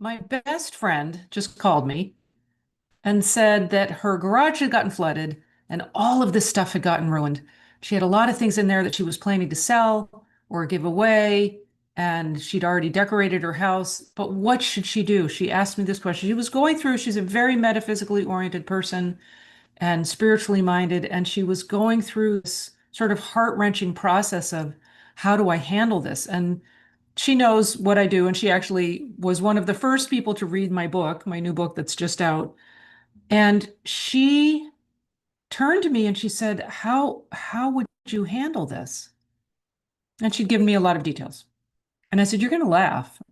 My best friend just called me and said that her garage had gotten flooded and all of this stuff had gotten ruined. She had a lot of things in there that she was planning to sell or give away, and she'd already decorated her house. But what should she do? She asked me this question. She was going through, she's a very metaphysically oriented person and spiritually minded, and she was going through this sort of heart-wrenching process of how do I handle this? And she knows what I do, and she actually was one of the first people to read my book, my new book that's just out. And she turned to me and she said, how would you handle this? And she'd given me a lot of details. And I said, you're going to laugh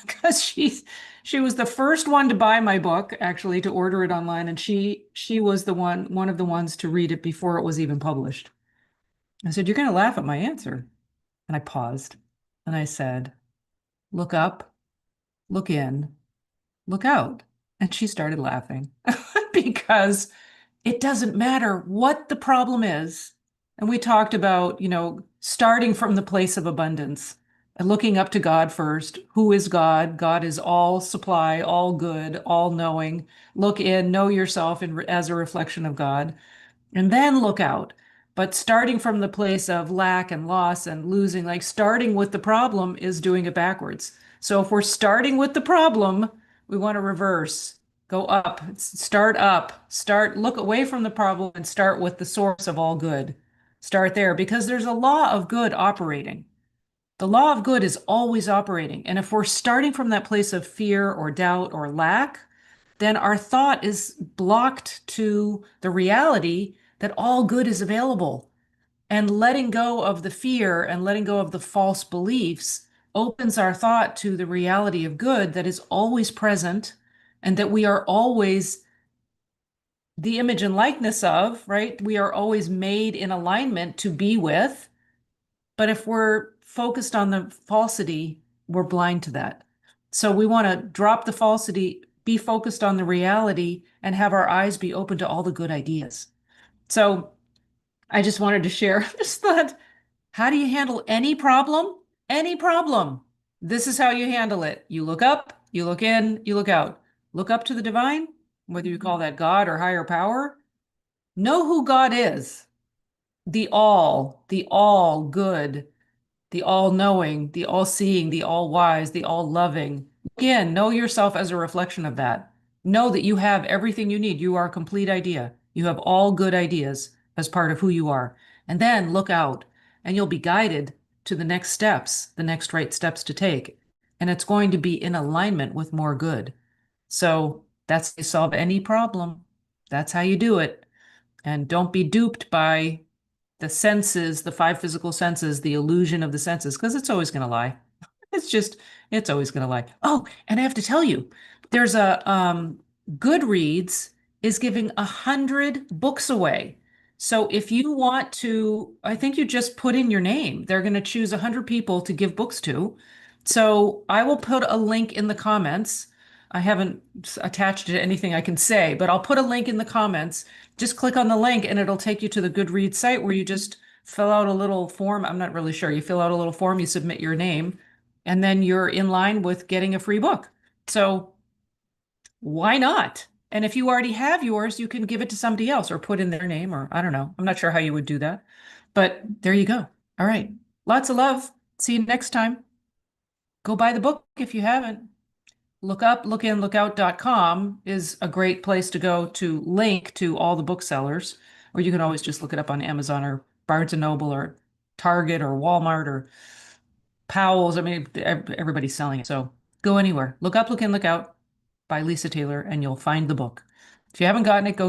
because she was the first one to buy my book, actually, to order it online, and she was one of the ones to read it before it was even published. I said, you're going to laugh at my answer. And I paused and I said, look up, look in, look out. And she started laughing because it doesn't matter what the problem is. And we talked about, starting from the place of abundance and looking up to God first. Who is God? God is all supply, all good, all knowing. Look in, know yourself as a reflection of God, and then look out. But starting from the place of lack and loss and losing, like starting with the problem is doing it backwards. So if we're starting with the problem, we want to reverse, go up, look away from the problem and start with the source of all good. Start there because there's a law of good operating. The law of good is always operating. And if we're starting from that place of fear or doubt or lack, then our thought is blocked to the reality that all good is available. And letting go of the fear and letting go of the false beliefs opens our thought to the reality of good that is always present and that we are always the image and likeness of, right? We are always made in alignment to be with. But if we're focused on the falsity, we're blind to that. So we want to drop the falsity, be focused on the reality, and have our eyes be open to all the good ideas. So I just wanted to share this thought. How do you handle any problem? Any problem. This is how you handle it. You look up, you look in, you look out. Look up to the divine, whether you call that God or higher power. Know who God is, the all good, the all-knowing, the all-seeing, the all-wise, the all-loving. Again, know yourself as a reflection of that. Know that you have everything you need. You are a complete idea. You have all good ideas as part of who you are. And then look out, and you'll be guided to the next steps, the next right steps to take. And it's going to be in alignment with more good. So that's how you solve any problem. That's how you do it. And don't be duped by the senses, the five physical senses, the illusion of the senses, because it's always going to lie. It's just, it's always going to lie. Oh, and I have to tell you, there's a Goodreads is giving 100 books away. So if you want to, I think you just put in your name. They're going to choose 100 people to give books to. So I will put a link in the comments. I haven't attached it to anything I can say, but I'll put a link in the comments. Just click on the link and it'll take you to the Goodreads site where you just fill out a little form. I'm not really sure. You fill out a little form, you submit your name, and then you're in line with getting a free book. So why not? And if you already have yours, you can give it to somebody else or put in their name, or I don't know. I'm not sure how you would do that. But there you go. All right. Lots of love. See you next time. Go buy the book if you haven't. Look up, lookinlookout.com is a great place to go to link to all the booksellers, or you can always just look it up on Amazon or Barnes and Noble or Target or Walmart or Powell's. I mean, everybody's selling it. So go anywhere. Look up, look in, look out by Lisa Taylor, and you'll find the book. If you haven't gotten it, go